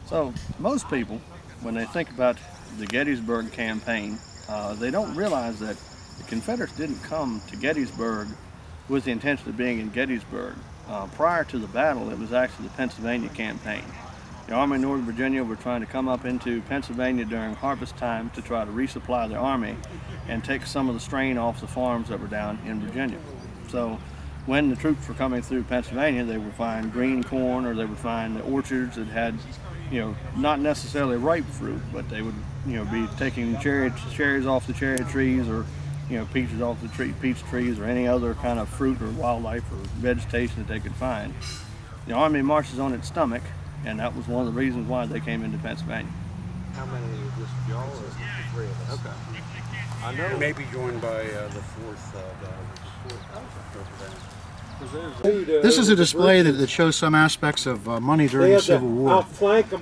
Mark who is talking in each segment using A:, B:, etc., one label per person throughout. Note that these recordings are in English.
A: So most people, when they think about the Gettysburg campaign, they don't realize that the Confederates didn't come to Gettysburg with the intention of being in Gettysburg. Prior to the battle, it was actually the Pennsylvania campaign. The Army of Northern Virginia were trying to come up into Pennsylvania during harvest time to try to resupply the Army and take some of the strain off the farms that were down in Virginia. So when the troops were coming through Pennsylvania, they would find green corn, or they would find orchards that had, not necessarily ripe fruit, but they would, be taking cherries off the cherry trees, or, peaches off the peach trees, or any other kind of fruit or wildlife or vegetation that they could find. The Army marches on its stomach, and that was one of the reasons why they came into Pennsylvania.
B: How many of this y'all, or the three of us? Okay. I know.
C: You may be joined by the fourth
D: This is a display that shows some aspects of money during the Civil War.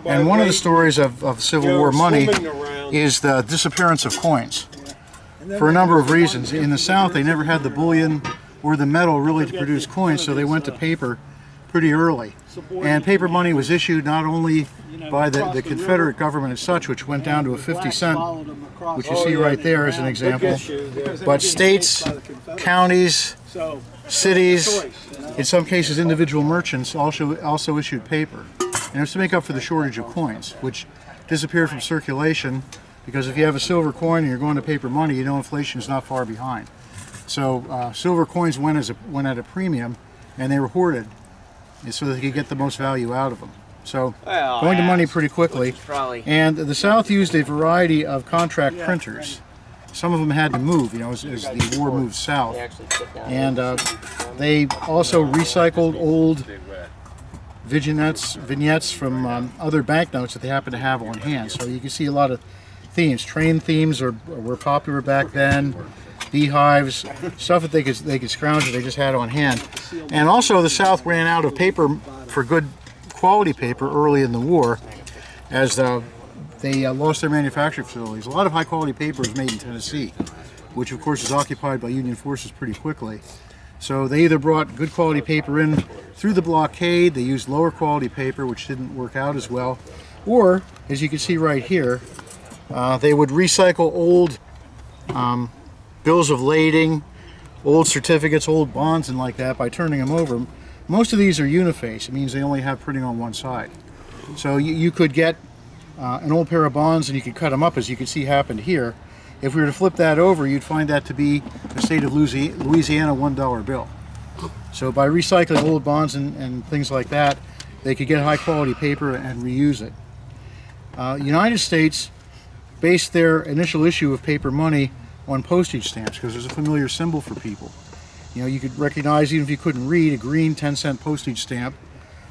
D: And one of the stories of Civil War money is the disappearance of coins, for a number of reasons. In the South, they never had the bullion or the metal really to produce coins, so they went to paper pretty early. And paper money was issued not only by the Confederate government as such, which went down to a 50 cent, which you see right there as an example, but states, counties, cities, in some cases individual merchants also issued paper. And it was to make up for the shortage of coins, which disappeared from circulation, because if you have a silver coin and you're going to paper money, you know inflation is not far behind. So silver coins went at a premium, and they were hoarded so that they could get the most value out of them. So going to money pretty quickly. And the South used a variety of contract printers. Some of them had to move, as the war moved south. And they also recycled old vignettes from other banknotes that they happened to have on hand. So you can see a lot of themes. Train themes were popular back then. Beehives, stuff that they could scrounge that they just had on hand. And also the South ran out of paper, for good quality paper, early in the war, as they lost their manufacturing facilities. A lot of high quality paper was made in Tennessee, which of course was occupied by Union forces pretty quickly. So they either brought good quality paper in through the blockade, they used lower quality paper, which didn't work out as well, or, as you can see right here, they would recycle old bills of lading, old certificates, old bonds, and like that by turning them over. Most of these are uniface. It means they only have printing on one side. So you could get an old pair of bonds and you could cut them up, as you can see happened here. If we were to flip that over, you'd find that to be the state of Louisiana $1 bill. So by recycling old bonds and things like that, they could get high quality paper and reuse it. United States based their initial issue of paper money on postage stamps, because there's a familiar symbol for people. You could recognize, even if you couldn't read, a green 10-cent postage stamp,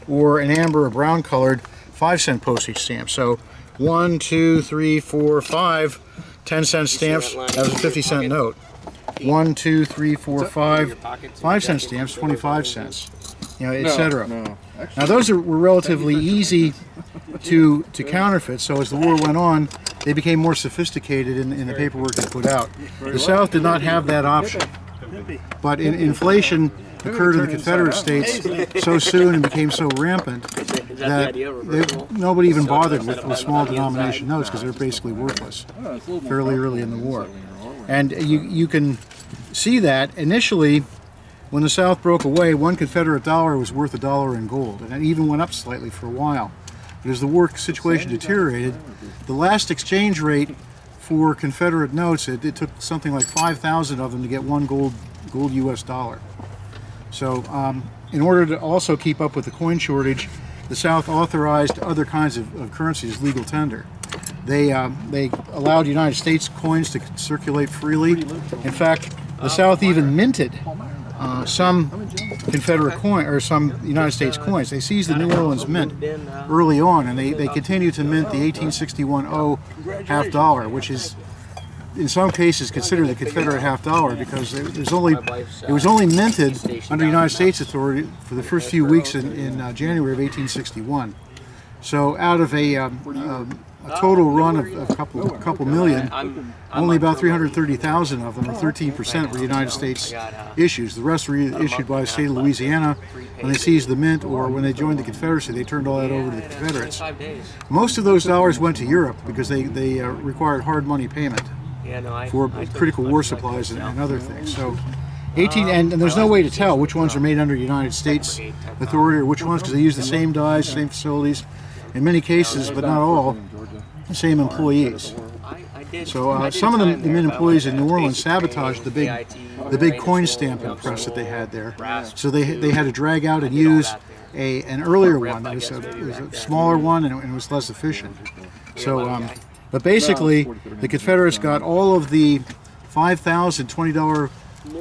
D: or an amber or brown colored 5-cent postage stamp. So 1, 2, 3, 4, 5 10-cent stamps, that was a 50-cent note. 1, 2, 3, 4, 5 5-cent stamps, 25 cents, etc. Now those were relatively easy to counterfeit, so as the war went on, they became more sophisticated in the paperwork they put out. The South did not have that option, but inflation occurred in the Confederate States so soon and became so rampant that nobody even bothered with small denomination notes, because they're basically worthless fairly early in the war. And you can see that initially, when the South broke away, one Confederate dollar was worth $1 in gold, and it even went up slightly for a while. But as the war situation deteriorated, the last exchange rate for Confederate notes, it took something like 5,000 of them to get one gold U.S. dollar. So in order to also keep up with the coin shortage, the South authorized other kinds of currencies, legal tender. They allowed United States coins to circulate freely. In fact, the South even minted some Confederate coin, or some United States coins. They seized the New Orleans Mint early on, and they continued to mint the 1861 half dollar, which is in some cases considered the Confederate half dollar, because it was only minted under United States authority for the first few weeks in January of 1861. So out of a total run of a couple million, only about 330,000 of them, or 13%, were United States issues. The rest were either issued by the state of Louisiana when they seized the mint, or when they joined the Confederacy, they turned all that over to the Confederates. Most of those dollars went to Europe because they required hard money payment for critical war supplies and other things. So 18, and there's no way to tell which ones are made under United States authority or which ones, because they use the same dyes, same facilities, in many cases, but not all, the same employees. So some of the mint employees in New Orleans sabotaged the big coin stamping press that they had there. So they had to drag out and use an earlier one. It was a smaller one, and it was less efficient. So, but basically, the Confederates got all of the 5,000 $20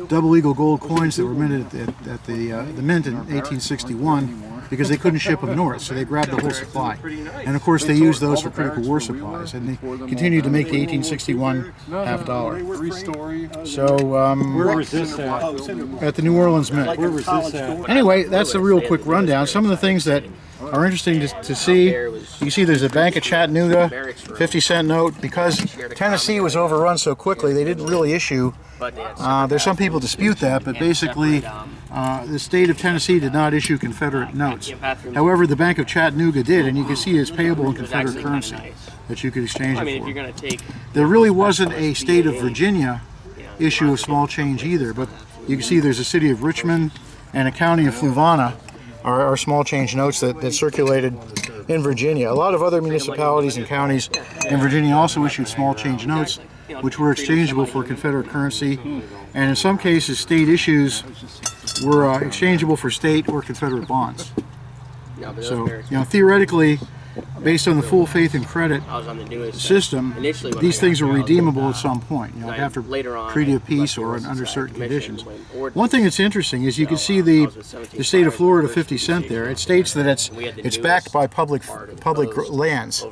D: double eagle gold coins that were minted at the mint in 1861 because they couldn't ship them north, so they grabbed the whole supply. And of course they used those for critical war supplies, and they continued to make the 1861 half dollar. So
C: Where was this at?
D: at the New Orleans Mint.
C: Where was this at?
D: Anyway, that's a real quick rundown. Some of the things that are interesting to see. You can see there's a Bank of Chattanooga 50-cent note. Because Tennessee was overrun so quickly, they didn't really issue. There's some people dispute that, but basically the state of Tennessee did not issue Confederate notes. However, the Bank of Chattanooga did, and you can see it's payable in Confederate currency that you could exchange it for. There really wasn't a state of Virginia issue of small change either, but you can see there's a city of Richmond and a county of Fluvanna are small change notes that circulated in Virginia. A lot of other municipalities and counties in Virginia also issued small change notes, which were exchangeable for Confederate currency, and in some cases state issues were exchangeable for state or Confederate bonds. So, theoretically, based on the full faith and credit system, these things are redeemable at some point, after treaty of peace or under certain conditions. One thing that's interesting is you can see the state of Florida 50 cent there. It states that it's backed by public lands.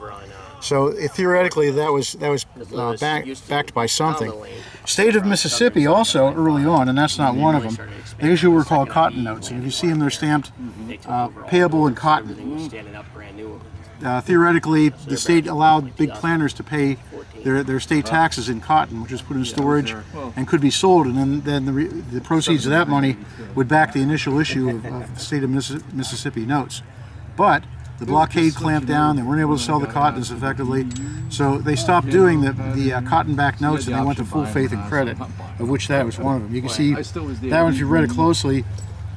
D: So theoretically, that was backed by something. State of Mississippi also early on, and that's not one of them. They usually were called cotton notes, and if you see them, they're stamped payable in cotton. Theoretically, the state allowed big planters to pay their state taxes in cotton, which was put in storage and could be sold, and then the proceeds of that money would back the initial issue of the state of Mississippi notes. But the blockade clamped down; they weren't able to sell the cotton as effectively, so they stopped doing the cotton-backed notes, and they went to full faith and credit, of which that was one of them. You can see that one if you read it closely.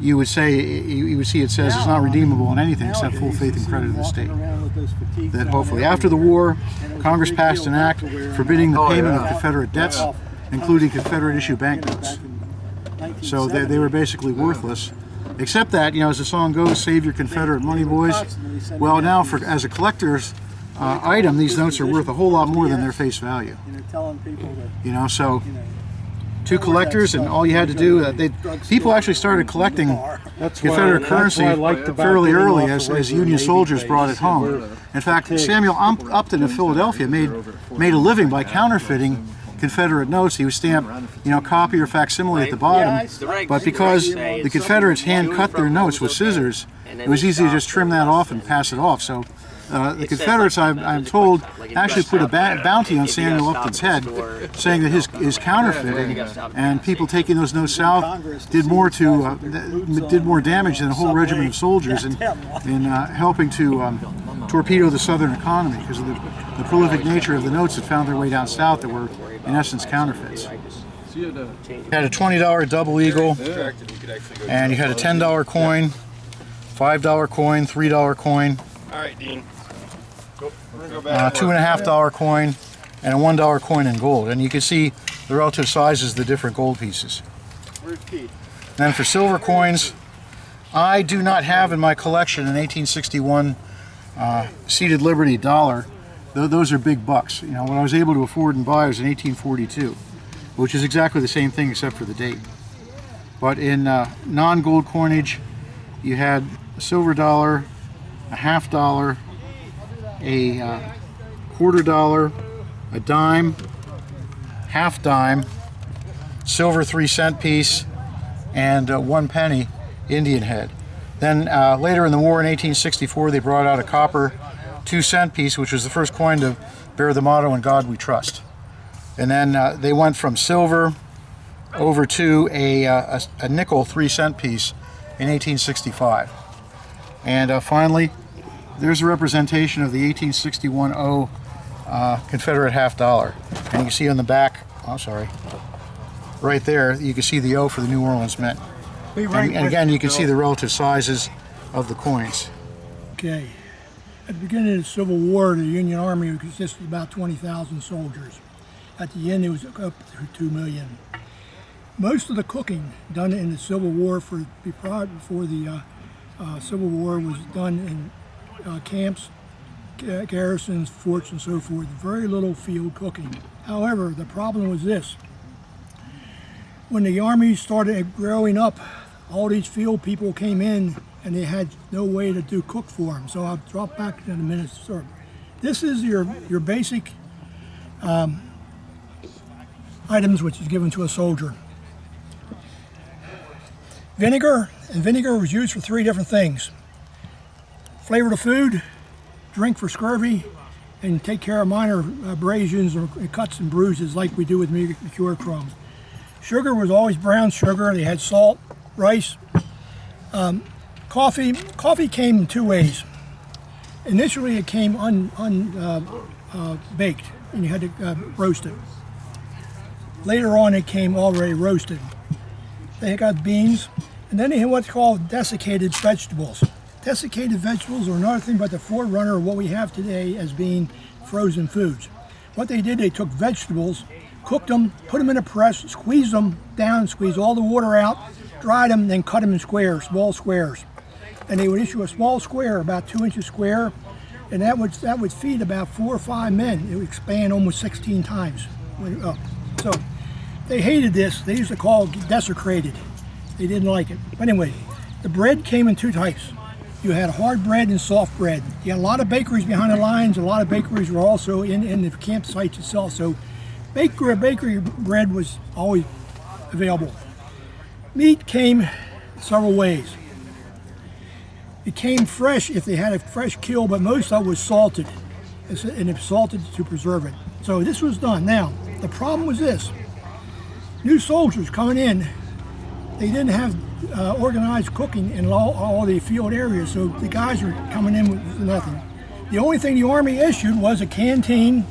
D: You would see it says it's not redeemable in anything except full faith and credit of the state. That hopefully after the war, Congress passed an act forbidding the payment of Confederate debts, including Confederate issue banknotes. So they were basically worthless. Except that, as the song goes, save your Confederate money, boys. Well, now as a collector's item, these notes are worth a whole lot more than their face value. So two collectors, and all you had to do, people actually started collecting Confederate currency fairly early as Union soldiers brought it home. In fact, Samuel Upton of Philadelphia made a living by counterfeiting Confederate notes. He would stamp, copy or facsimile at the bottom, but because the Confederates hand cut their notes with scissors, it was easy to just trim that off and pass it off. So the Confederates, I'm told, actually put a bounty on Samuel Upton's head, saying that his counterfeiting and people taking those notes south did more damage than a whole regiment of soldiers in helping to torpedo the Southern economy because of the prolific nature of the notes that found their way down south that were, in essence, counterfeits. You had a $20 double eagle, and you had a $10 coin, $5 coin, $3 coin.
B: All right, Dean.
D: $2.50 coin, and a $1 coin in gold. And you can see the relative sizes of the different gold pieces. Then for silver coins, I do not have in my collection an 1861 seated Liberty dollar. Those are big bucks. What I was able to afford and buy was in 1842, which is exactly the same thing except for the date. But in non-gold coinage, you had a silver dollar, a half dollar, a $quarter, a dime, half dime, silver 3-cent piece, and 1 penny Indian head. Then later in the war in 1864, they brought out a copper 2-cent piece, which was the first coin to bear the motto, "In God We Trust." And then they went from silver over to a nickel 3-cent piece in 1865. And finally, there's a representation of the 1861 O Confederate half dollar. And you can see on the back, right there, you can see the O for the New Orleans Mint. And again, you can see the relative sizes of the coins.
E: Okay. At the beginning of the Civil War, the Union Army consisted of about 20,000 soldiers. At the end, it was up to 2 million. Most of the cooking done in the Civil War before the Civil War was done in camps, garrisons, forts, and so forth. Very little field cooking. However, the problem was this. When the Army started growing up, all these field people came in and they had no way to cook for them. So I'll drop back in a minute. Sorry. This is your basic items which is given to a soldier. Vinegar, and vinegar was used for 3 different things. Flavor the food, drink for scurvy, and take care of minor abrasions or cuts and bruises like we do with mercurochrome. Sugar was always brown sugar. They had salt, rice. Coffee came in 2 ways. Initially it came baked and you had to roast it. Later on it came already roasted. They got beans, and then they had what's called desiccated vegetables. Desiccated vegetables are another thing but the forerunner of what we have today as being frozen foods. What they did, they took vegetables, cooked them, put them in a press, squeezed them down, squeezed all the water out, dried them, then cut them in squares, small squares. And they would issue a small square, about 2 inches square, and that would feed about 4 or 5 men. It would expand almost 16 times. So they hated this. They used to call it desecrated. They didn't like it. But anyway, the bread came in 2 types. You had hard bread and soft bread. You had a lot of bakeries behind the lines. A lot of bakeries were also in the campsites itself. So bakery bread was always available. Meat came several ways. It came fresh if they had a fresh kill, but most of it was salted, and it salted to preserve it. So this was done. Now, the problem was this. New soldiers coming in, they didn't have organized cooking in all the field areas, so the guys were coming in with nothing. The only thing the Army issued was a canteen,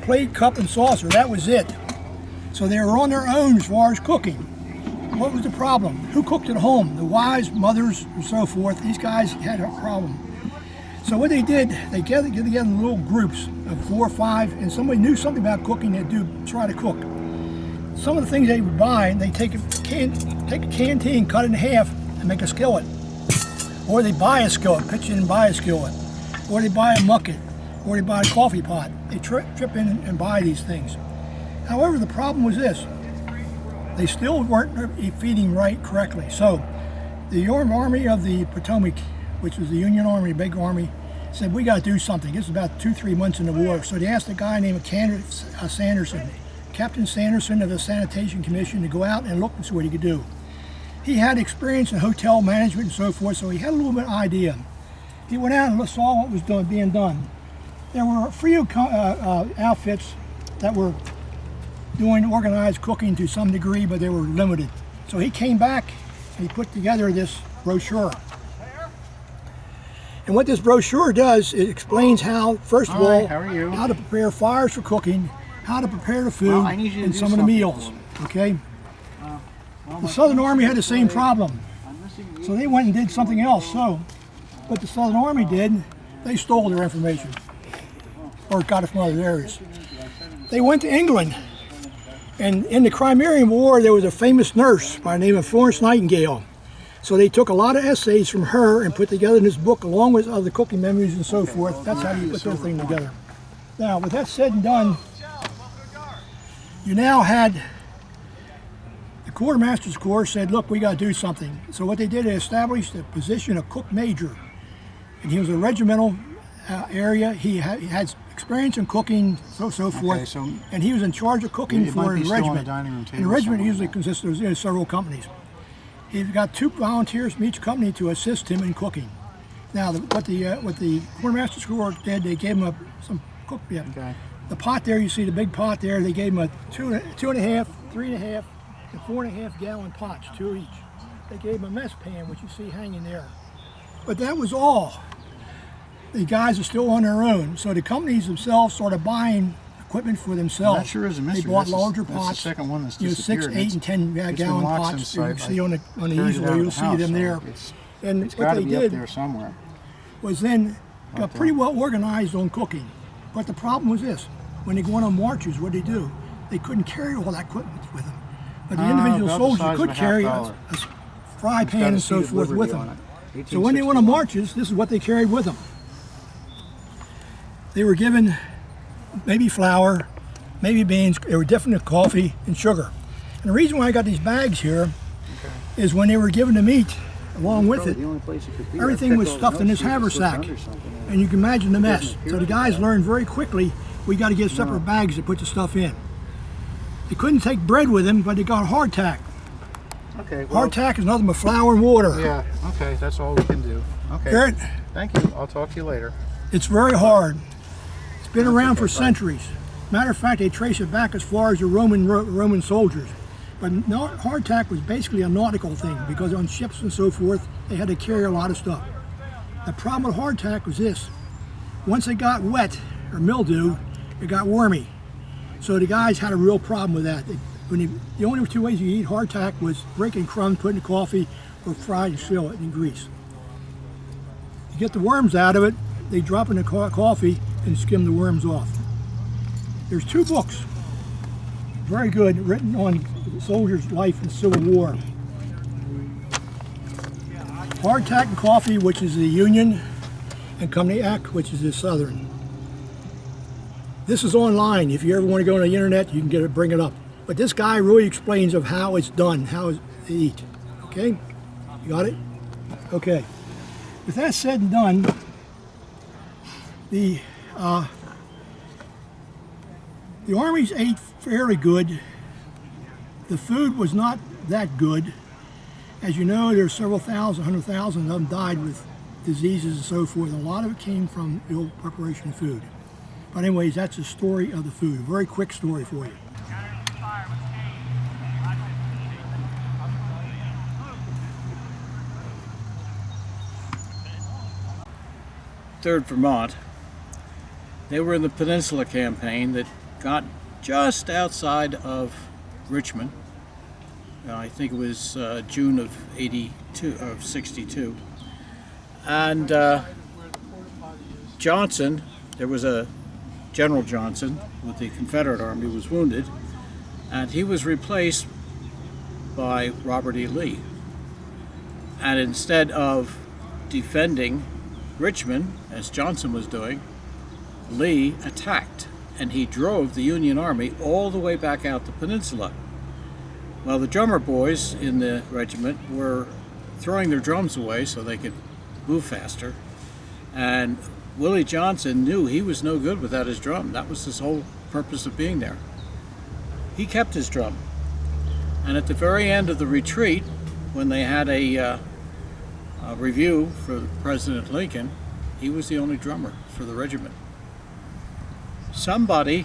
E: plate, cup, and saucer. That was it. So they were on their own as far as cooking. What was the problem? Who cooked at home? The wives, mothers, and so forth. These guys had a problem. So what they did, they get together in little groups of 4 or 5, and somebody knew something about cooking, they'd try to cook. Some of the things they would buy, they take a canteen, cut it in half, and make a skillet. Or they buy a skillet, pitch in and buy a skillet. Or they buy a bucket, or they buy a coffee pot. They trip in and buy these things. However, the problem was this. They still weren't feeding correctly. So the Army of the Potomac, which was the Union Army, big army, said, we got to do something. This is about 2-3 months in the war. So they asked a guy named Sanderson, Captain Sanderson of the Sanitary Commission, to go out and look and see what he could do. He had experience in hotel management and so forth, so he had a little bit of idea. He went out and saw what was being done. There were a few outfits that were doing organized cooking to some degree, but they were limited. So he came back and he put together this brochure. And what this brochure does, it explains how, first of all, how to prepare fires for cooking, how to prepare the food, and some of the meals, okay? The Southern Army had the same problem. So they went and did something else. So what the Southern Army did, they stole their information, or got it from other areas. They went to England. And in the Crimean War, there was a famous nurse by the name of Florence Nightingale. So they took a lot of essays from her and put together in this book, along with other cooking memories and so forth. That's how you put their thing together. Now, with that said and done, you now had the Quartermaster's Corps said, look, we got to do something. So what they did, they established the position of cook major. And he was a regimental area. He had experience in cooking, so forth,
D: so
E: and he was in charge of cooking for his regiment.
D: And
E: the regiment usually consists of several companies. He's got 2 volunteers from each company to assist him in cooking. Now, what the quartermaster school did, they gave them some cook. Yeah.
D: Okay.
E: The pot there, you see the big pot there. They gave them a two and a half, 3.5, and 4.5 gallon pots, 2 each. They gave them a mess pan, which you see hanging there. But that was all. The guys are still on their own. So the companies themselves started buying equipment for themselves.
D: That sure is a mystery.
E: They bought
D: That's
E: larger
D: the
E: pots.
D: second one that's
E: 6, 8, and 10
D: it's been
E: gallon
D: locked
E: pots.
D: since
E: You
D: I
E: can see on the
D: carried it
E: easel,
D: out of
E: you'll
D: the
E: see
D: house,
E: them
D: so
E: there. And
D: It's
E: what
D: got to
E: they
D: be up
E: did
D: there somewhere.
E: was then got pretty well organized on cooking. But the problem was this: when they go on marches, what did they do? They couldn't carry all that equipment with them. But the individual
D: about the
E: soldier
D: size
E: could
D: of a
E: carry a
D: $50.
E: fry
D: It's got
E: pan
D: a
E: and so
D: seat of
E: forth with
D: Liberty
E: them.
D: on it.
E: So when they went on
D: 1861.
E: marches, this is what they carried with them. They were given maybe flour, maybe beans. They were different coffee and sugar. And the reason why I got these bags here is when they were given the meat along with it,
D: The only place it could be.
E: everything was stuffed in this haversack. And you can imagine the mess. So the guys learned very quickly, we got to get separate bags to put the stuff in. They couldn't take bread with them, but they got hardtack.
D: Okay. Well,
E: Hardtack is nothing but flour and water.
D: yeah. Okay. That's all we can do. Okay.
E: Garrett,
D: Thank you. I'll talk to you later.
E: it's very hard. It's been around for centuries. Matter of fact, they trace it back as far as the Roman soldiers. But hardtack was basically a nautical thing because on ships and so forth, they had to carry a lot of stuff. The problem with hardtack was this: once it got wet or mildew, it got wormy. So the guys had a real problem with that. The only two ways you eat hardtack was breaking crumbs, putting in coffee, or fry and seal it in grease. You get the worms out of it, they drop in the coffee and skim the worms off. There's 2 books, very good, written on soldiers' life in the Civil War. Hardtack and Coffee, which is the Union, and Company Act, which is the Southern. This is online. If you ever want to go on the internet, you can bring it up. But this guy really explains of how it's done, how they eat. Okay? You got it? Okay. With that said and done, the armies ate fairly good. The food was not that good. As you know, there's several thousand, 100,000 of them died with diseases and so forth. A lot of it came from ill preparation of food. But anyways, that's the story of the food. Very quick story for you.
F: Third Vermont. They were in the Peninsula Campaign that got just outside of Richmond. I think it was June of '62. And Johnson, there was a General Johnson with the Confederate Army, was wounded, and he was replaced by Robert E. Lee. And instead of defending Richmond, as Johnson was doing, Lee attacked, and he drove the Union Army all the way back out the peninsula. Well, the drummer boys in the regiment were throwing their drums away so they could move faster, and Willie Johnson knew he was no good without his drum. That was his whole purpose of being there. He kept his drum, and at the very end of the retreat, when they had a review for President Lincoln, he was the only drummer for the regiment. Somebody,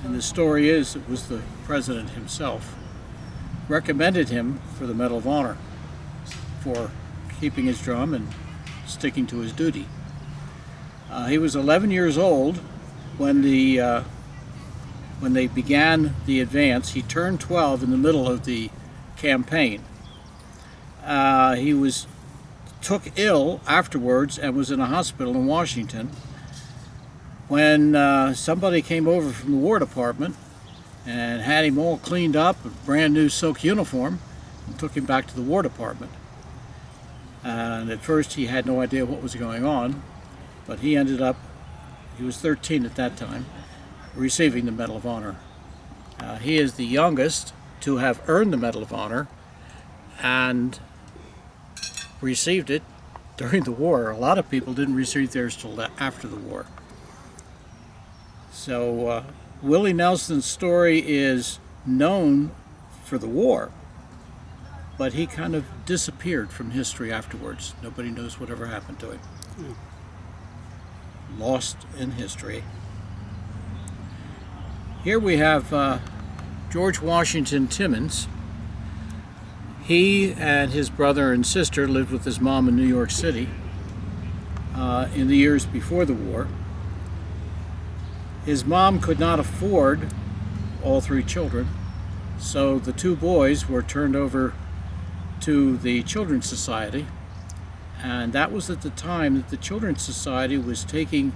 F: and the story is it was the president himself, recommended him for the Medal of Honor for keeping his drum and sticking to his duty. He was 11 years old when they began the advance. He turned 12 in the middle of the campaign. He took ill afterwards and was in a hospital in Washington when somebody came over from the War Department and had him all cleaned up, a brand new silk uniform, and took him back to the War Department. And at first he had no idea what was going on, but he ended up, he was 13 at that time, receiving the Medal of Honor. He is the youngest to have earned the Medal of Honor and received it during the war. A lot of people didn't receive theirs till after the war. So Willie Nelson's story is known for the war, but he kind of disappeared from history afterwards. Nobody knows whatever happened to him. Lost in history. Here we have George Washington Timmons. He and his brother and sister lived with his mom in New York City in the years before the war. His mom could not afford all 3 children, so the 2 boys were turned over to the Children's Society, and that was at the time that the Children's Society was taking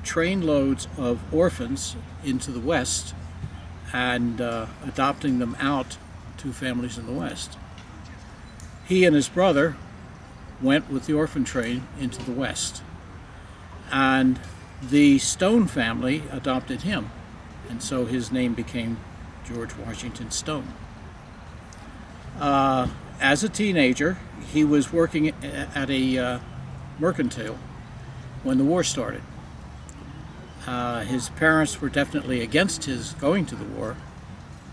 F: trainloads of orphans into the West and adopting them out to families in the West. He and his brother went with the orphan train into the West, and the Stone family adopted him, and so his name became George Washington Stone. As a teenager, he was working at a mercantile when the war started. His parents were definitely against his going to the war,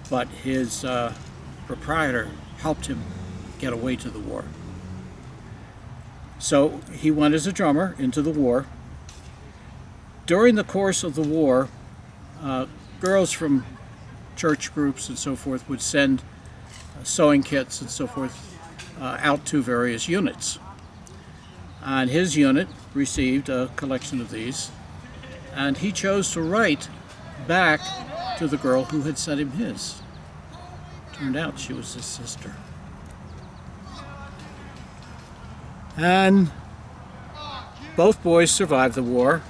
F: but his proprietor helped him get away to the war. So he went as a drummer into the war. During the course of the war, girls from church groups and so forth would send sewing kits and so forth out to various units. And his unit received a collection of these, and he chose to write back to the girl who had sent him his. Turned out she was his sister. And both boys survived the war.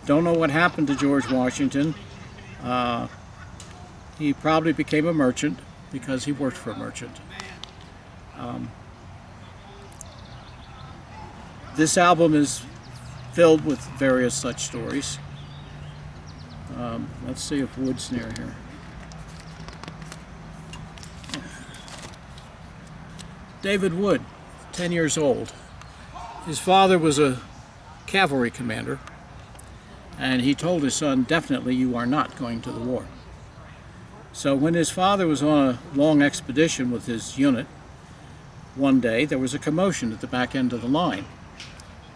F: Don't know what happened to George Washington. He probably became a merchant because he worked for a merchant. This album is filled with various such stories. Let's see if Wood's near here. David Wood, 10 years old. His father was a cavalry commander, and he told his son, definitely you are not going to the war. So when his father was on a long expedition with his unit, one day there was a commotion at the back end of the line.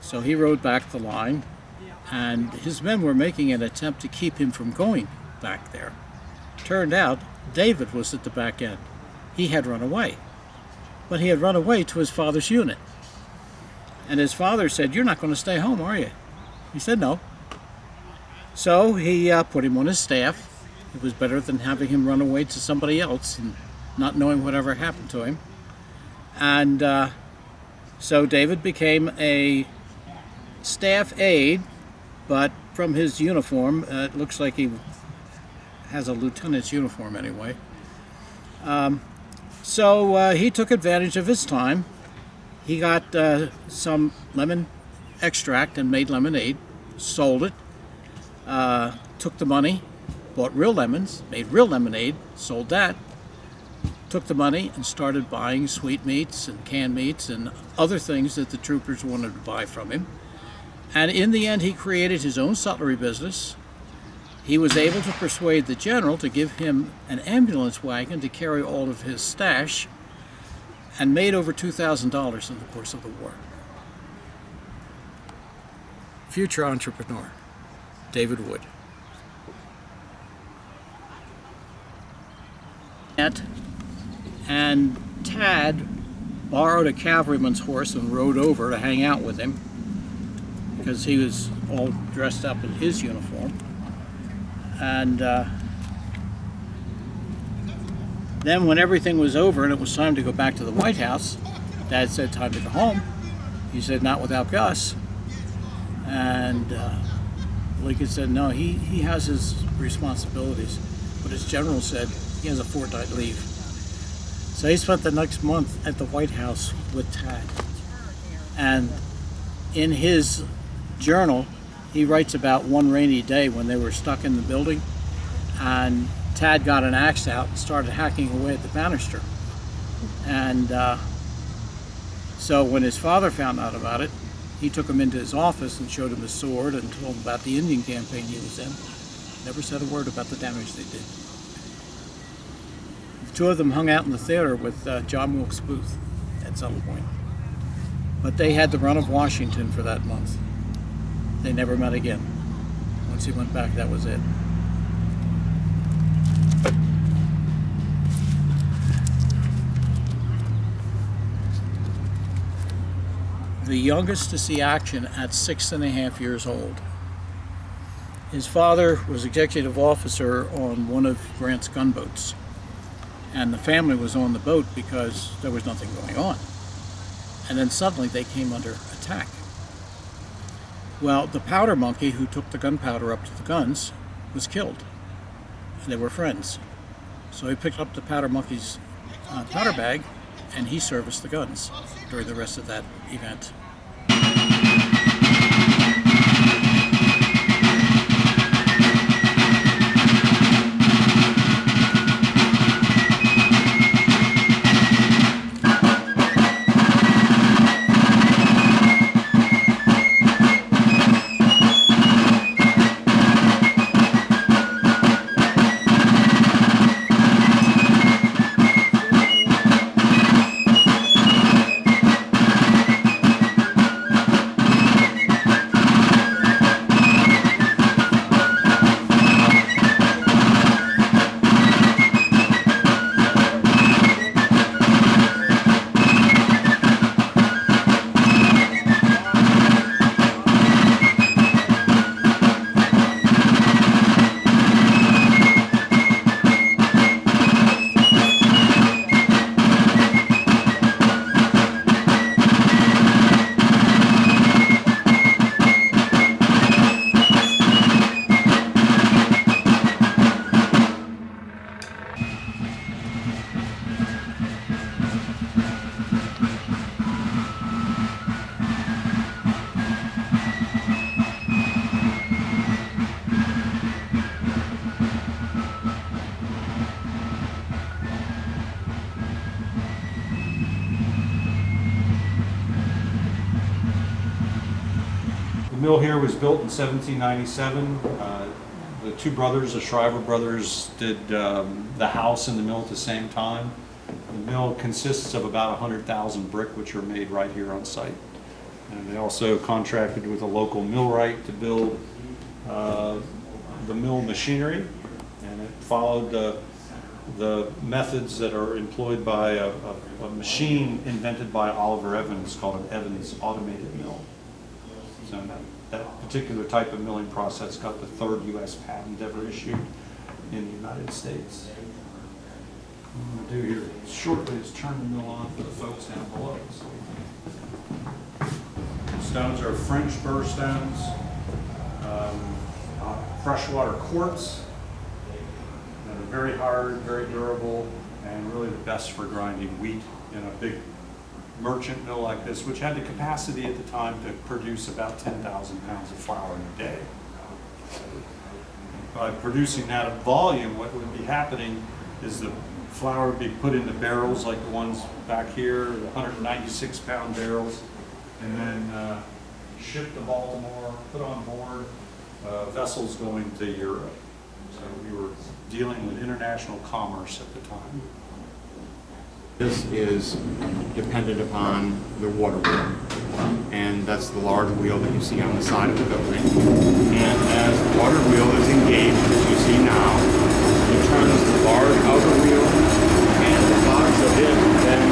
F: So he rode back the line, and his men were making an attempt to keep him from going back there. Turned out David was at the back end. He had run away, but he had run away to his father's unit. And his father said, "You're not going to stay home, are you?" He said, "No." So he put him on his staff. It was better than having him run away to somebody else and not knowing whatever happened to him. And so David became a staff aide, but from his uniform, it looks like he has a lieutenant's uniform anyway. So he took advantage of his time. He got some lemon extract and made lemonade, sold it, took the money, bought real lemons, made real lemonade, sold that, took the money and started buying sweetmeats and canned meats and other things that the troopers wanted to buy from him. And in the end, he created his own sutlery business. He was able to persuade the general to give him an ambulance wagon to carry all of his stash, and made over $2,000 in the course of the war. Future entrepreneur, David Wood. And Tad borrowed a cavalryman's horse and rode over to hang out with him because he was all dressed up in his uniform. And then when everything was over and it was time to go back to the White House, Dad said, "Time to go home." He said, "Not without Gus." And Lincoln said, "No, he has his responsibilities." But his general said he has a fortnight leave. So he spent the next month at the White House with Tad. And in his journal, he writes about one rainy day when they were stuck in the building, and Tad got an axe out and started hacking away at the banister. And so when his father found out about it, he took him into his office and showed him his sword and told him about the Indian campaign he was in. Never said a word about the damage they did. Two of them hung out in the theater with John Wilkes Booth at some point. But they had the run of Washington for that month. They never met again. Once he went back, that was it. The youngest to see action at 6.5 years old. His father was executive officer on one of Grant's gunboats, and the family was on the boat because there was nothing going on. And then suddenly they came under attack. Well, the powder monkey who took the gunpowder up to the guns was killed, and they were friends. So he picked up the powder monkey's powder bag, and he serviced the guns during the rest of that event.
C: The mill here was built in 1797. The two brothers, the Shriver brothers, did the house and the mill at the same time. The mill consists of about 100,000 brick, which are made right here on site. And they also contracted with a local millwright to build the mill machinery, and it followed the methods that are employed by a machine invented by Oliver Evans called an Evans automated mill. So that particular type of milling process got the 3rd U.S. patent ever issued in the United States. What I'm going to do here shortly is turn the mill on for the folks down below. The stones are French burr stones, freshwater quartz that are very hard, very durable, and really the best for grinding wheat in a big merchant mill like this, which had the capacity at the time to produce about 10,000 pounds of flour in a day. By producing that volume, what would be happening is the flour would be put into barrels like the ones back here, the 196-pound barrels, and then shipped to Baltimore, put on board vessels going to Europe. So we were dealing with international commerce at the time.
G: This is dependent upon the water wheel, and that's the large wheel that you see on the side of the building. And as the water wheel is engaged, as you see now, it turns the large outer wheel, and the box of it then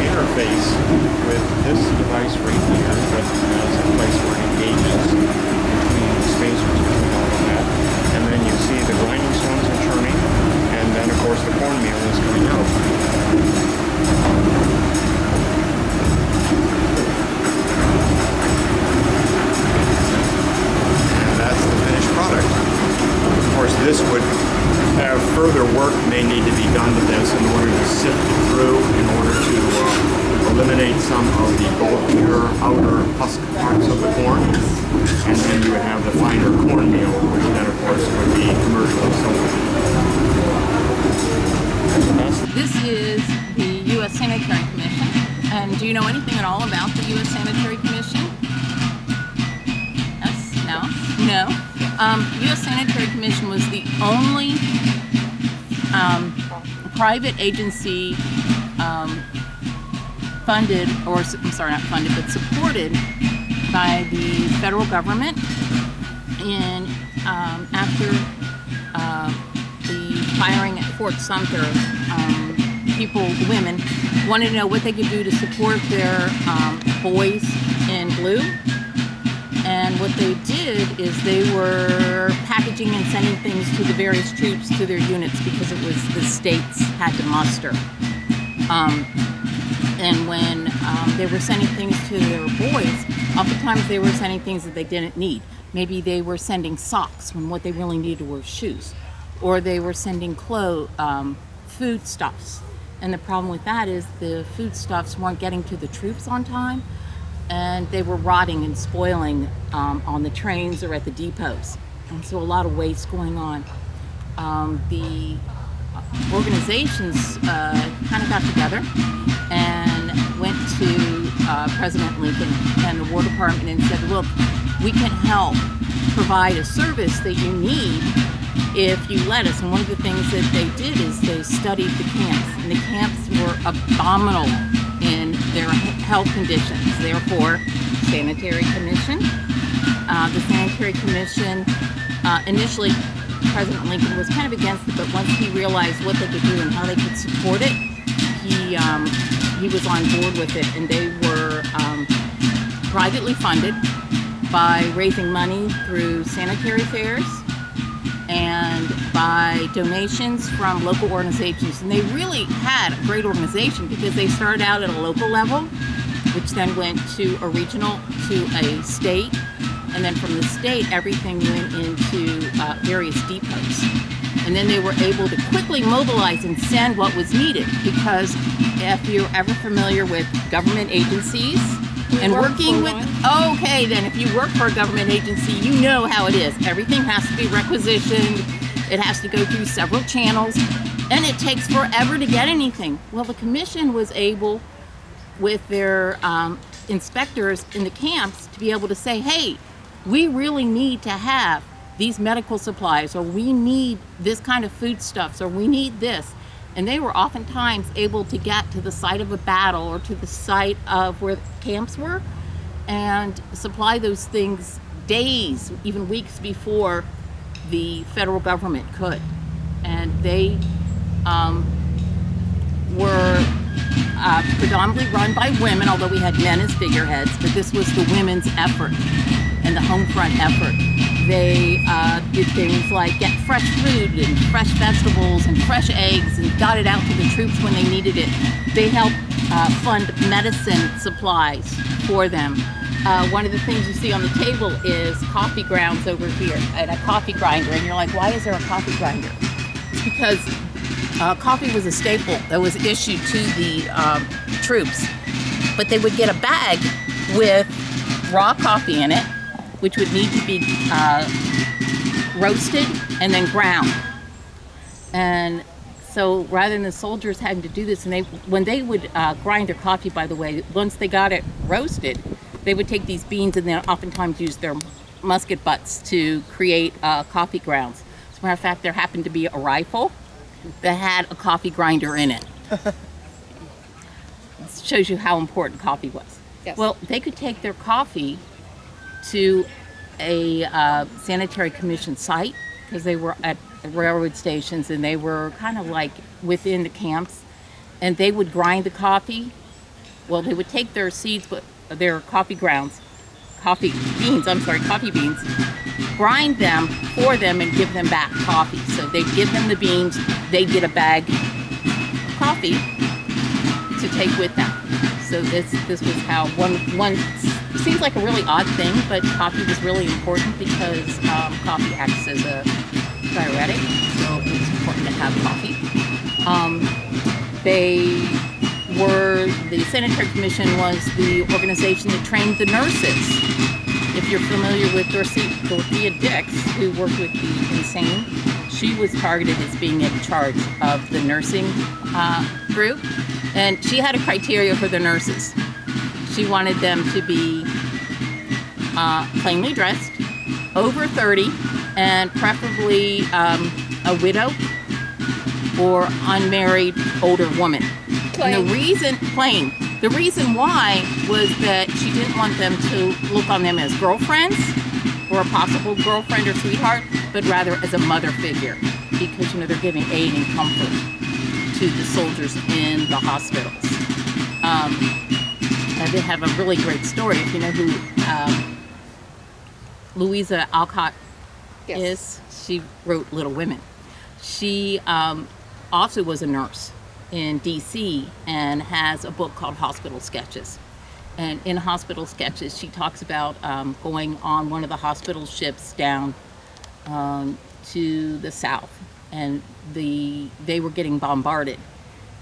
G: interface with this device right here that has a place where it engages between the spacers between all of that. And then you see the grinding stones are turning, and then of course the cornmeal is coming out. And that's the finished product. Of course, this would have further work may need to be done to this in order to sift it through, in order to eliminate some of the bulkier outer husk parts of the corn. And then you would have the finer cornmeal, which then of course would be commercially sold.
H: This is the U.S. Sanitary Commission. And do you know anything at all about the U.S. Sanitary Commission? Yes? No? No? The U.S. Sanitary Commission was the only private agency funded, or I'm sorry, not funded, but supported by the federal government. And after the firing at Fort Sumter, women, wanted to know what they could do to support their boys in blue. And what they did is they were packaging and sending things to the various troops, to their units, because it was the states had to muster. And when they were sending things to their boys, oftentimes they were sending things that they didn't need. Maybe they were sending socks when what they really needed were shoes. Or they were sending foodstuffs. And the problem with that is the foodstuffs weren't getting to the troops on time, and they were rotting and spoiling on the trains or at the depots. And so a lot of waste going on. The organizations kind of got together and went to President Lincoln and the War Department and said, look, we can help provide a service that you need if you let us. And one of the things that they did is they studied the camps, and the camps were abominable in their health conditions. Therefore, Sanitary Commission. The Sanitary Commission, initially President Lincoln was kind of against it, but once he realized what they could do and how they could support it, he was on board with it. And they were privately funded by raising money through sanitary fairs and by donations from local organizations. And they really had a great organization because they started out at a local level, which then went to a regional, to a state, and then from the state everything went into various depots. And then they were able to quickly mobilize and send what was needed, because if you're ever familiar with government agencies and working with, okay, then if you work for a government agency, you know how it is. Everything has to be requisitioned. It has to go through several channels, and it takes forever to get anything. Well, the commission was able, with their inspectors in the camps, to be able to say, hey, we really need to have these medical supplies, or we need this kind of foodstuffs, or we need this. And they were oftentimes able to get to the site of a battle or to the site of where the camps were and supply those things days, even weeks before the federal government could. And they were predominantly run by women, although we had men as figureheads, but this was the women's effort and the home front effort. They did things like get fresh food and fresh vegetables and fresh eggs and got it out to the troops when they needed it. They helped fund medicine supplies for them. One of the things you see on the table is coffee grounds over here and a coffee grinder. And you're like, why is there a coffee grinder? It's because coffee was a staple that was issued to the troops. But they would get a bag with raw coffee in it, which would need to be roasted and then ground. And so rather than the soldiers having to do this, and when they would grind their coffee, by the way, once they got it roasted, they would take these beans and then oftentimes use their musket butts to create coffee grounds. As a matter of fact, there happened to be a rifle that had a coffee grinder in it. It shows you how important coffee was.
I: Yes.
H: Well, they could take their coffee to a Sanitary Commission site, because they were at railroad stations and they were kind of like within the camps, and they would grind the coffee. Well, they would take their seeds, but their coffee beans, grind them for them and give them back coffee. So they'd give them the beans, they'd get a bag of coffee to take with them. So this was how one seems like a really odd thing, but coffee was really important because coffee acts as a diuretic, so it was important to have coffee. The Sanitary Commission was the organization that trained the nurses. If you're familiar with Dorothea Dix, who worked with the insane, she was targeted as being in charge of the nursing group. And she had a criteria for the nurses. She wanted them to be plainly dressed, over 30, and preferably a widow or unmarried older woman. And the reason why was that she didn't want them to look on them as girlfriends or a possible girlfriend or sweetheart, but rather as a mother figure, because they're giving aid and comfort to the soldiers in the hospitals. And they have a really great story. If you know who Louisa Alcott is, she wrote Little Women. She also was a nurse in D.C. and has a book called Hospital Sketches. And in Hospital Sketches, she talks about going on one of the hospital ships down to the south, and they were getting bombarded,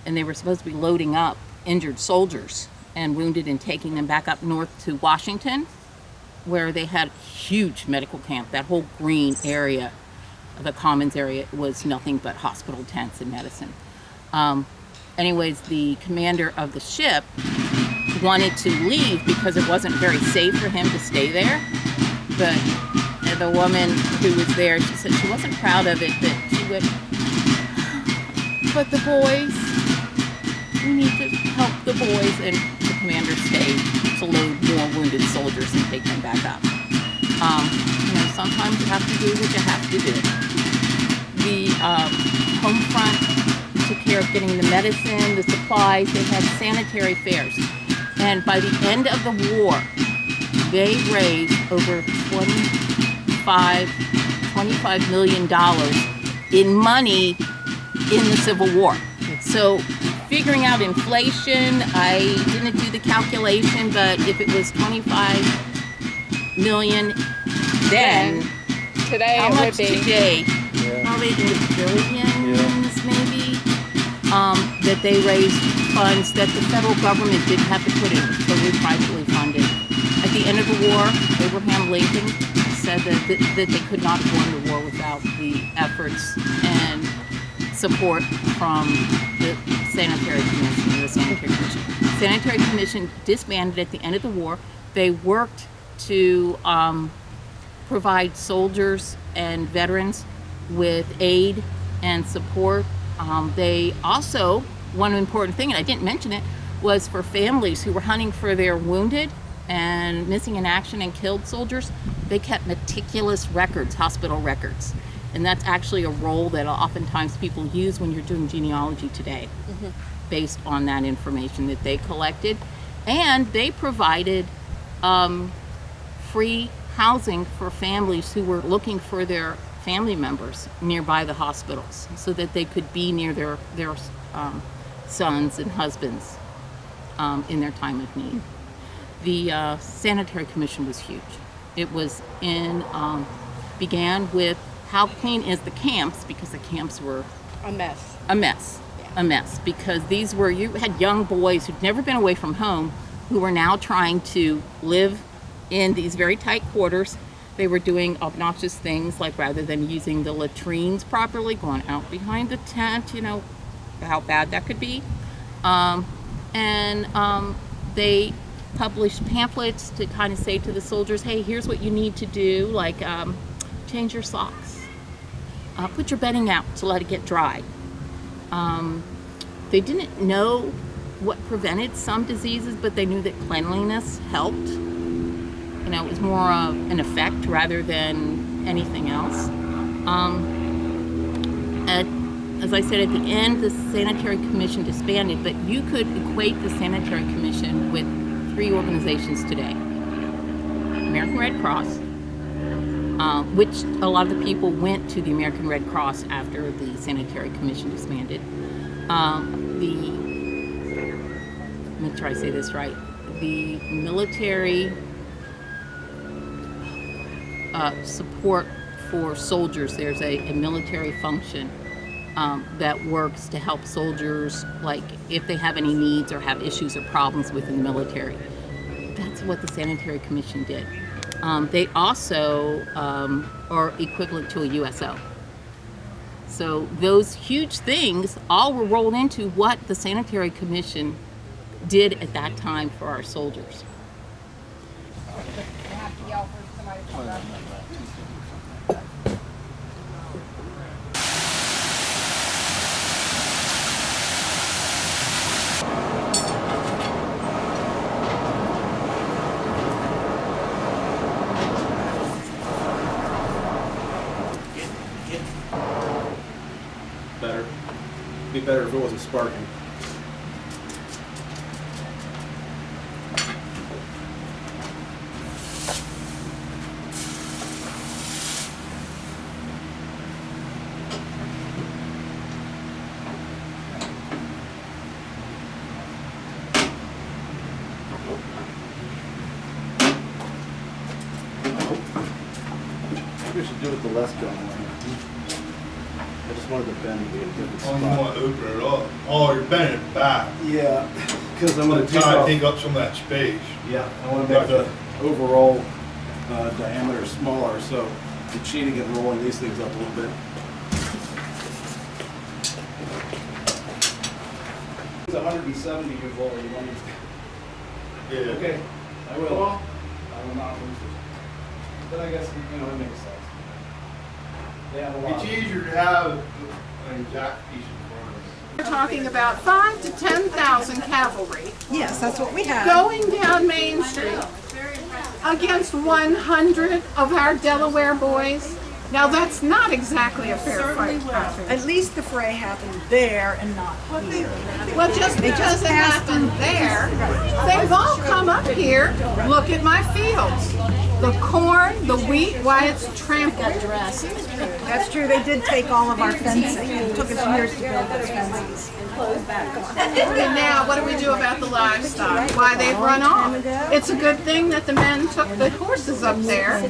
H: and they were supposed to be loading up injured soldiers and wounded and taking them back up north to Washington, where they had a huge medical camp. That whole green area, the Commons area, was nothing but hospital tents and medicine. Anyways, the commander of the ship wanted to leave because it wasn't very safe for him to stay there. But the woman who was there, she said she wasn't proud of it, but she would, but the boys, we need to help the boys. And the commander stayed to load more wounded soldiers and take them back up. Sometimes you have to do what you have to do. The home front took care of getting the medicine, the supplies. They had sanitary fairs. And by the end of the war, they raised over $25 million in money in the Civil War. So figuring out inflation, I didn't do the calculation, but if it was 25 million then,
I: today
H: how
I: it
H: much
I: would be
H: today? Probably in the billions, maybe, that they raised funds that the federal government didn't have to put in. It was totally privately funded. At the end of the war, Abraham Lincoln said that they could not have won the war without the efforts and support from the Sanitary Commission. The Sanitary Commission disbanded at the end of the war. They worked to provide soldiers and veterans with aid and support. They also, one important thing, and I didn't mention it, was for families who were hunting for their wounded and missing in action and killed soldiers. They kept meticulous records, hospital records. And that's actually a role that oftentimes people use when you're doing genealogy today, based on that information that they collected. And they provided free housing for families who were looking for their family members nearby the hospitals, so that they could be near their sons and husbands in their time of need. The Sanitary Commission was huge. It was began with how clean is the camps, because the camps were
I: a mess.
H: a mess, because you had young boys who'd never been away from home, who were now trying to live in these very tight quarters. They were doing obnoxious things, like rather than using the latrines properly, going out behind the tent, how bad that could be. They published pamphlets to kind of say to the soldiers, hey, here's what you need to do, like change your socks, put your bedding out to let it get dry. They didn't know what prevented some diseases, but they knew that cleanliness helped. It was more of an effect rather than anything else. As I said, at the end, the Sanitary Commission disbanded, but you could equate the Sanitary Commission with 3 organizations today. American Red Cross, which a lot of the people went to the American Red Cross after the Sanitary Commission disbanded. Make sure I say this right, the military support for soldiers. There's a military function that works to help soldiers, like if they have any needs or have issues or problems within the military. That's what the Sanitary Commission did. They also are equivalent to a USO. So those huge things all were rolled into what the Sanitary Commission did at that time for our soldiers.
B: better. Be better if it wasn't sparking.
A: We should do it the less gun way. I just wanted the bend to be a different
I: Oh, you
A: spot.
I: want to open it up? Oh, you're bending it back.
A: Yeah, because I'm going
I: To
A: to take
I: try to
A: off.
I: take up some of that space.
A: Yeah, I want to make the overall diameter smaller, so the cheating and rolling these things up a little bit. It's 170 years old. You want me to?
I: Yeah.
A: Okay, I will. I will not lose it. But I guess it makes sense. They have a lot.
I: It's easier to have an exact piece in front of us.
J: We're talking about 5,000 to 10,000 cavalry
K: Yes, that's what we have.
J: going down Main Street against 100 of our Delaware boys. Now that's not exactly a fair fight.
K: At least the fray happened there and not here.
J: Well, just because it happened there, they've all come up here. Look at my fields. The corn, the wheat, why it's trampled.
K: That's true. They did take all of our fencing. It took us years to build those fences.
J: And now, what do we do about the livestock? Why they've run off? It's a good thing that the men took the horses up there.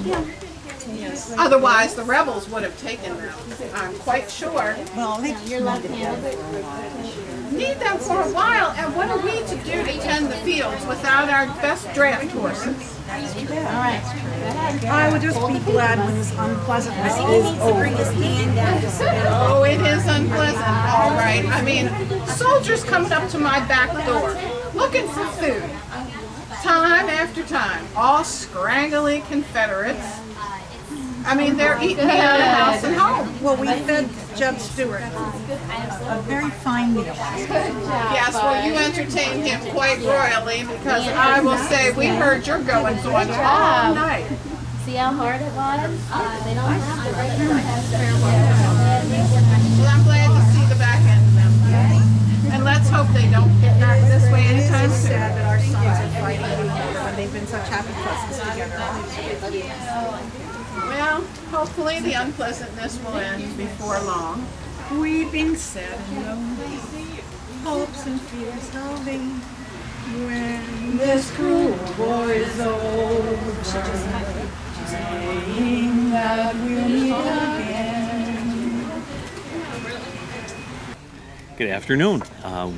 J: Otherwise, the rebels would have taken them. I'm quite sure.
K: Well, they need
J: Need them for a while, and what are we to do to tend the fields without our best draft horses?
K: I would just be glad when this unpleasantness is over.
J: Oh, it is unpleasant, all right. I mean, soldiers coming up to my back door, looking for food. Time after time, all scraggly Confederates. I mean, they're eating me out of house and home.
K: Well, we fed Judge Stewart a very fine meal.
J: Yes, well, you entertained him quite royally because I will say we heard your goings on all night.
L: See how hard it was? They don't have to right
J: Well, I'm glad to see the back end of them. And let's hope they don't get back this way anytime
K: It's
J: soon.
K: sad that our sons are fighting when they've been such happy cousins together.
J: Well, hopefully the unpleasantness will end before long.
K: Weeping, sad and lonely, hopes and fears of thee. When this cruel war is over, saying that we'll meet again.
M: Good afternoon.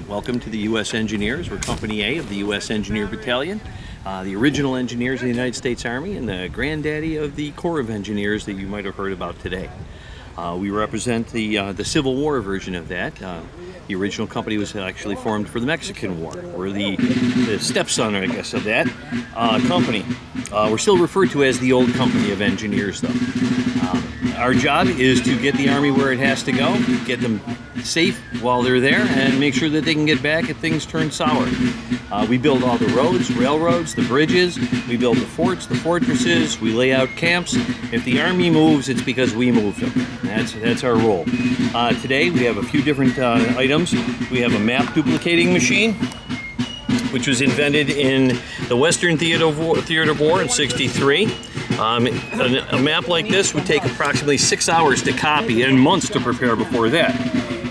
M: Welcome to the U.S. Engineers. We're Company A of the U.S. Engineer Battalion, the original engineers of the United States Army and the granddaddy of the Corps of Engineers that you might have heard about today. We represent the Civil War version of that. The original company was actually formed for the Mexican War. We're the stepson, I guess, of that company. We're still referred to as the old company of engineers, though. Our job is to get the Army where it has to go, get them safe while they're there, and make sure that they can get back if things turn sour. We build all the roads, railroads, the bridges, we build the forts, the fortresses, we lay out camps. If the Army moves, it's because we moved them. That's our role. Today we have a few different items. We have a map duplicating machine, which was invented in the Western Theater of War in '63. A map like this would take approximately 6 hours to copy and months to prepare before that.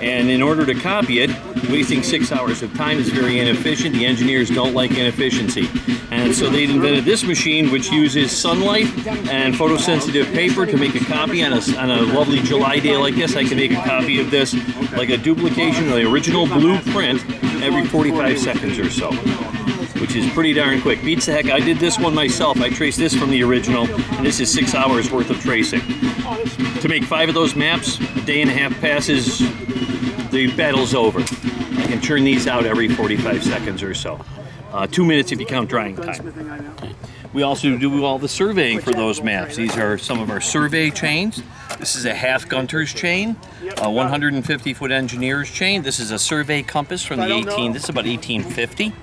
M: And in order to copy it, wasting 6 hours of time is very inefficient. The engineers don't like inefficiency. And so they invented this machine, which uses sunlight and photosensitive paper to make a copy on a lovely July day like this. I can make a copy of this, like a duplication of the original blueprint, every 45 seconds or so, which is pretty darn quick. Beats the heck. I did this one myself. I traced this from the original, and this is 6 hours worth of tracing. To make 5 of those maps, a day and a half passes, the battle's over. I can churn these out every 45 seconds or so. 2 minutes if you count drying time. We also do all the surveying for those maps. These are some of our survey chains. This is a half Gunter's chain, a 150-foot engineer's chain. This is a survey compass from this is about 1850.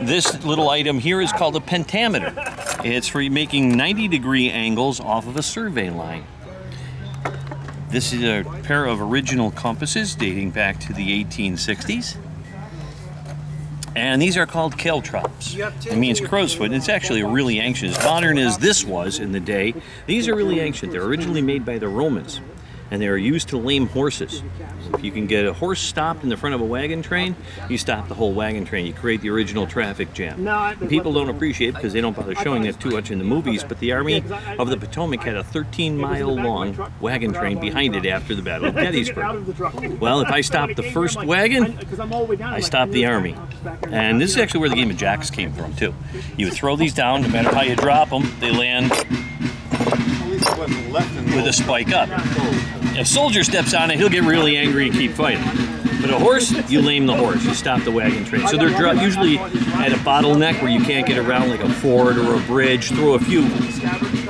M: This little item here is called a pentameter. It's for making 90-degree angles off of a survey line. This is a pair of original compasses dating back to the 1860s. And these are called caltrops. It means crow's foot, and it's actually really ancient. As modern as this was in the day, these are really ancient. They're originally made by the Romans, and they are used to lame horses. If you can get a horse stopped in the front of a wagon train, you stop the whole wagon train. You create the original traffic jam. People don't appreciate it because they don't bother showing it too much in the movies, but the Army of the Potomac had a 13-mile-long wagon train behind it after the Battle of Gettysburg. Well, if I stopped the first wagon, I stopped the Army. And this is actually where the game of jacks came from, too. You would throw these down, no matter how you drop them, they land with a spike up. If a soldier steps on it, he'll get really angry and keep fighting. But a horse, you lame the horse. You stop the wagon train. So they're usually at a bottleneck where you can't get around, like a ford or a bridge. Throw a few.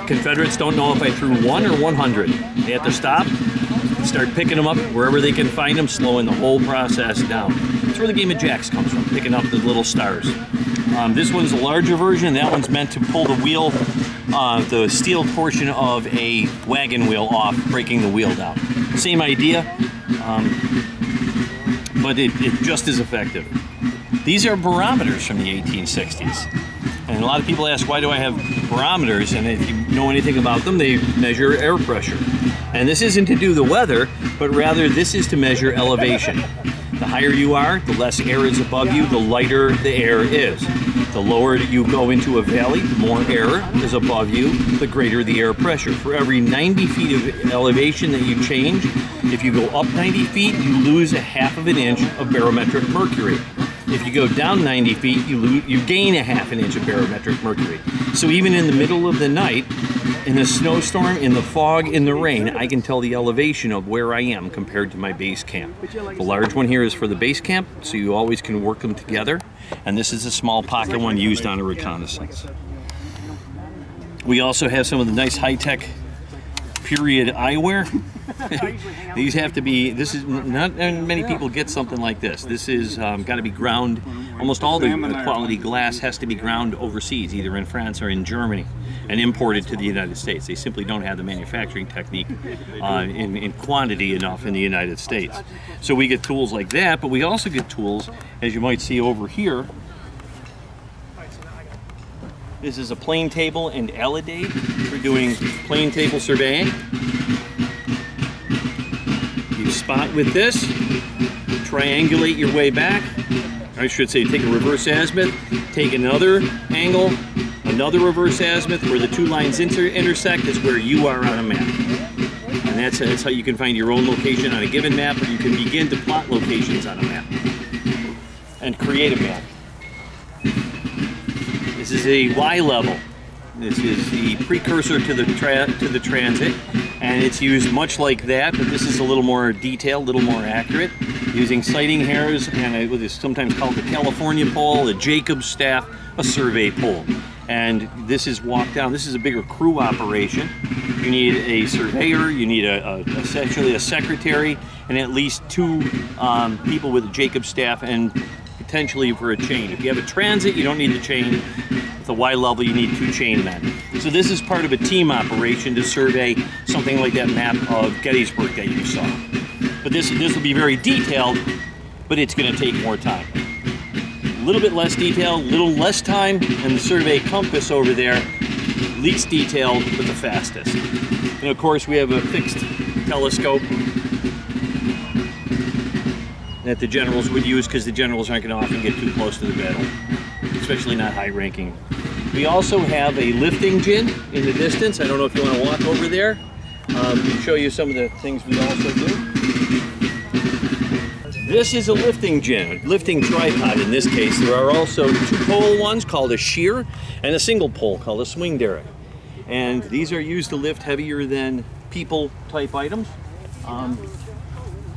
M: Confederates don't know if I threw 1 or 100. They have to stop, start picking them up wherever they can find them, slowing the whole process down. That's where the game of jacks comes from, picking up the little stars. This one's a larger version. That one's meant to pull the wheel, the steel portion of a wagon wheel off, breaking the wheel down. Same idea, but it's just as effective. These are barometers from the 1860s. And a lot of people ask, why do I have barometers? And if you know anything about them, they measure air pressure. And this isn't to do the weather, but rather this is to measure elevation. The higher you are, the less air is above you, the lighter the air is. The lower you go into a valley, the more air is above you, the greater the air pressure. For every 90 feet of elevation that you change, if you go up 90 feet, you lose a half of an inch of barometric mercury. If you go down 90 feet, you gain a half an inch of barometric mercury. So even in the middle of the night, in a snowstorm, in the fog, in the rain, I can tell the elevation of where I am compared to my base camp. The large one here is for the base camp, so you always can work them together. And this is a small pocket one used on a reconnaissance. We also have some of the nice high-tech period eyewear. These have to be, this is, not many people get something like this. This is got to be ground, almost all the quality glass has to be ground overseas, either in France or in Germany, and imported to the United States. They simply don't have the manufacturing technique in quantity enough in the United States. So we get tools like that, but we also get tools, as you might see over here. This is a plane table and alidade for doing plane table surveying. You spot with this, triangulate your way back. I should say take a reverse azimuth, take another angle, another reverse azimuth. Where the two lines intersect is where you are on a map. And that's how you can find your own location on a given map, or you can begin to plot locations on a map and create a map. This is a Y level. This is the precursor to the transit, and it's used much like that, but this is a little more detailed, a little more accurate, using sighting hairs and what is sometimes called the California pole, a Jacob's staff, a survey pole. And this is walked down. This is a bigger crew operation. You need a surveyor, you need essentially a secretary, and at least 2 people with a Jacob's staff, and potentially for a chain. If you have a transit, you don't need the chain. With the Y level, you need 2 chain men. So this is part of a team operation to survey something like that map of Gettysburg that you saw. But this will be very detailed, but it's going to take more time. A little bit less detailed, a little less time, and the survey compass over there, least detailed, but the fastest. And of course, we have a fixed telescope that the generals would use, because the generals aren't going to often get too close to the battle, especially not high-ranking. We also have a lifting gin in the distance. I don't know if you want to walk over there. I'll show you some of the things we also do. This is a lifting gin, a lifting tripod in this case. There are also 2-pole ones called a shear and a single pole called a swing derrick. And these are used to lift heavier than people type items.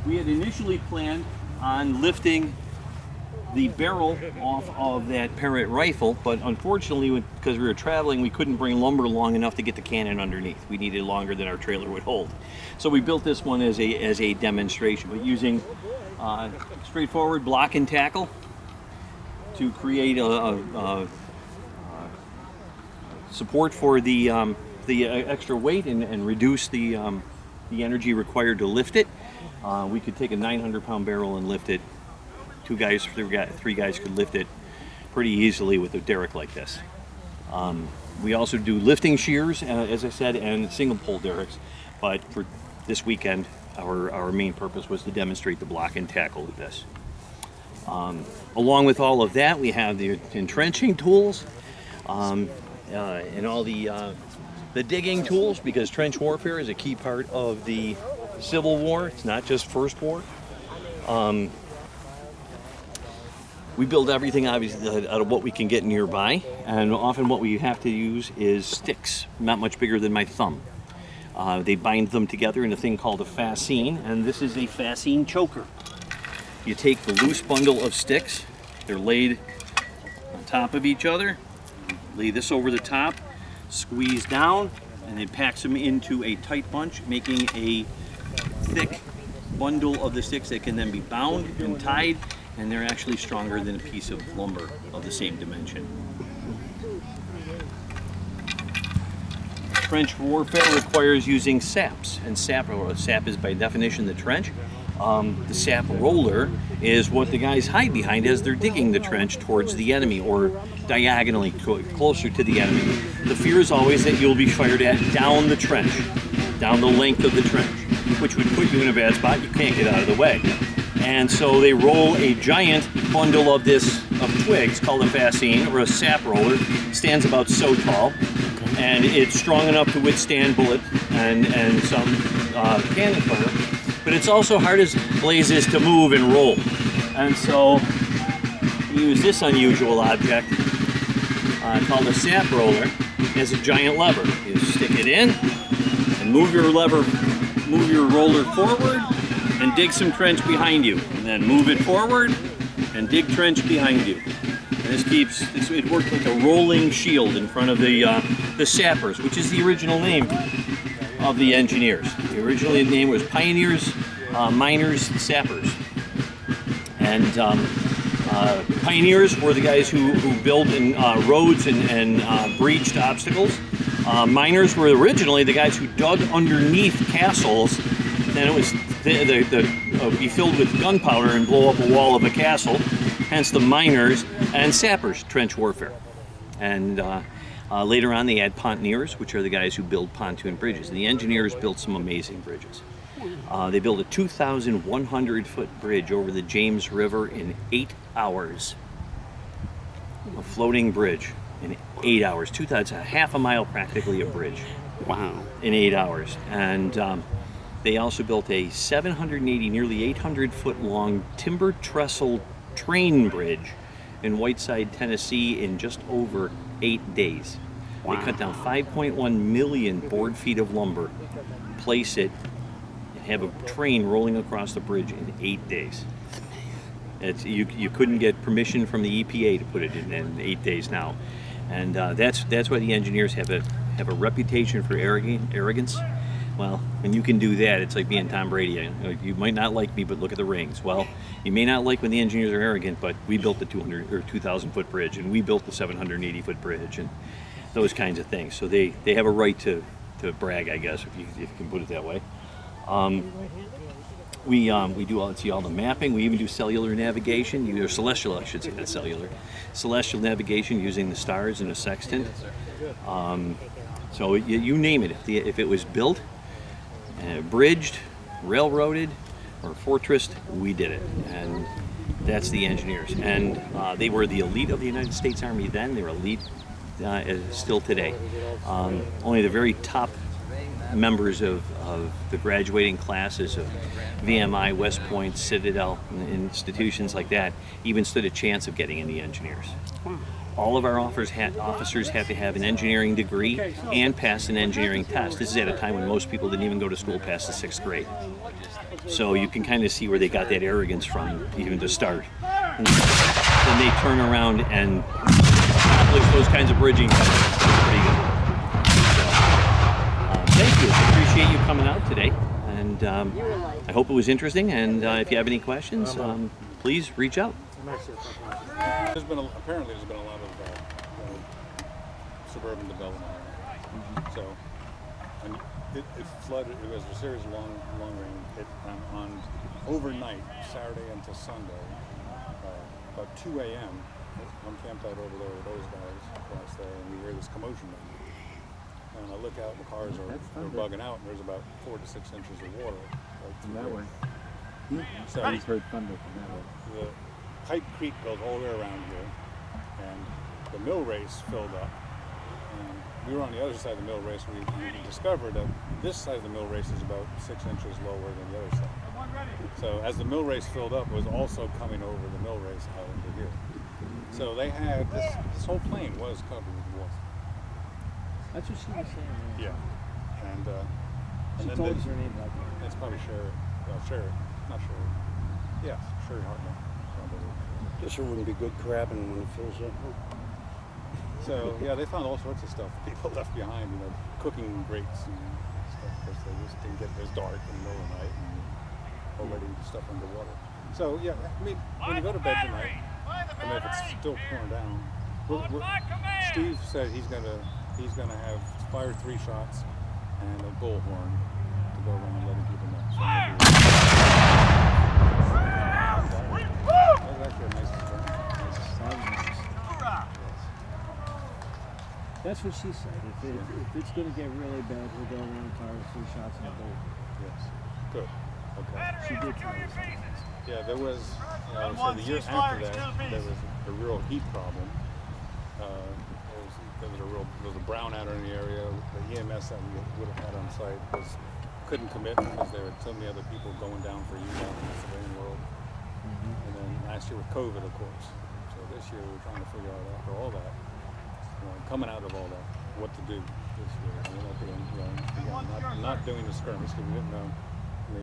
M: We had initially planned on lifting the barrel off of that Parrott rifle, but unfortunately, because we were traveling, we couldn't bring lumber long enough to get the cannon underneath. We needed longer than our trailer would hold. So we built this one as a demonstration, but using straightforward block and tackle to create a support for the extra weight and reduce the the energy required to lift it. We could take a 900-pound barrel and lift it. Three guys could lift it pretty easily with a derrick like this. We also do lifting shears, as I said, and single pole derricks. But for this weekend, our main purpose was to demonstrate the block and tackle with this. Along with all of that, we have the entrenching tools and all the digging tools, because trench warfare is a key part of the Civil War. It's not just First War. We build everything obviously out of what we can get nearby, and often what we have to use is sticks, not much bigger than my thumb. They bind them together in a thing called a fascine, and this is a fascine choker. You take the loose bundle of sticks, they're laid on top of each other, lay this over the top, squeeze down, and it packs them into a tight bunch, making a thick bundle of the sticks that can then be bound and tied, and they're actually stronger than a piece of lumber of the same dimension. Trench warfare requires using saps, and sap is by definition the trench. The sap roller is what the guys hide behind as they're digging the trench towards the enemy, or diagonally closer to the enemy. The fear is always that you'll be fired at down the trench, down the length of the trench, which would put you in a bad spot. You can't get out of the way. And so they roll a giant bundle of twigs called a fascine, or a sap roller. It stands about so tall, and it's strong enough to withstand bullets and some cannon fire. But it's also hard as blazes to move and roll. And so you use this unusual object called a sap roller as a giant lever. You stick it in and move your roller forward and dig some trench behind you. And then move it forward and dig trench behind you. And it worked like a rolling shield in front of the sappers, which is the original name of the engineers. The original name was Pioneers, Miners, Sappers. And pioneers were the guys who built roads and breached obstacles. Miners were originally the guys who dug underneath castles. Then it was be filled with gunpowder and blow up a wall of a castle. Hence the miners, and sappers, trench warfare. And later on they had pontoneers, which are the guys who build pontoon bridges. The engineers built some amazing bridges. They built a 2,100-foot bridge over the James River in 8 hours. A floating bridge in 8 hours. That's a half a mile practically a bridge. Wow. In 8 hours. And they also built a 780, nearly 800-foot long timber trestle train bridge in Whiteside, Tennessee in just over 8 days. Wow. They cut down 5.1 million board feet of lumber, place it, and have a train rolling across the bridge in 8 days. You couldn't get permission from the EPA to put it in 8 days now. And that's why the engineers have a reputation for arrogance. Well, when you can do that, it's like being Tom Brady. You might not like me, but look at the rings. Well, you may not like when the engineers are arrogant, but we built the 2,000-foot bridge, and we built the 780-foot bridge, and those kinds of things. So they have a right to brag, I guess, if you can put it that way. We do all the mapping. We even do cellular navigation, or celestial, I should say, not cellular. Celestial navigation using the stars and a sextant. So you name it. If it was built, bridged, railroaded, or fortressed, we did it. And that's the engineers. And they were the elite of the United States Army then. They're elite still today. Only the very top members of the graduating classes of VMI, West Point, Citadel, and institutions like that even stood a chance of getting in the engineers. All of our officers have to have an engineering degree and pass an engineering test. This is at a time when most people didn't even go to school past the 6th grade. So you can kind of see where they got that arrogance from, even to start. And then they turn around and accomplish those kinds of bridging. Pretty good. So, thank you. I appreciate you coming out today. And I hope it was interesting. And if you have any questions, please reach out.
B: Apparently there's been a lot of suburban development. So, and
N: It flooded. It was a series of long rain. It on overnight, Saturday into Sunday, about 2 a.m. I'm camped out over there with those guys across there, and we hear this commotion. And I look out, and the cars are bugging out, and there's about 4 to 6 inches of water. Right
B: From that way.
N: So
B: I've heard thunder from that way.
N: the Pipe Creek goes all the way around here, and the mill race filled up. And we were on the other side of the mill race. We discovered that this side of the mill race is about 6 inches lower than the other side. So as the mill race filled up, it was also coming over the mill race out into here. So they had this whole plain was covered with water.
B: That's what she was saying.
N: Yeah, and
B: She
N: then
B: told us her name back there.
N: it's probably Sherry. Sherry, not Sherry. Yeah, Sherry Hartman.
O: Guess there wouldn't be good crabbing when it fills up.
N: So yeah, they found all sorts of stuff people left behind, you know, cooking grates and stuff, because they just didn't get this dark in the middle of the night and already stuff underwater. So yeah, I mean, when you go to bed tonight, I mean, if it's still pouring down, Steve said he's gonna fire 3 shots and a bullhorn to go around letting people know. So that was actually a nice experience.
B: That's what she said. If it's going to get really bad, we'll go around and fire 3 shots in the bowl.
N: Yes. Good. Okay.
B: She did tell us that.
N: Yeah, there was, so the year after that, there was a real heat problem. There was a brownout in the area. The EMS that we would have had on site couldn't commit because there were so many other people going down for UDOT in the civilian world. And then last year with COVID, of course. So this year we're trying to figure out after all that, coming out of all that, what to do this year. We're not doing, not doing the skirmish because we didn't know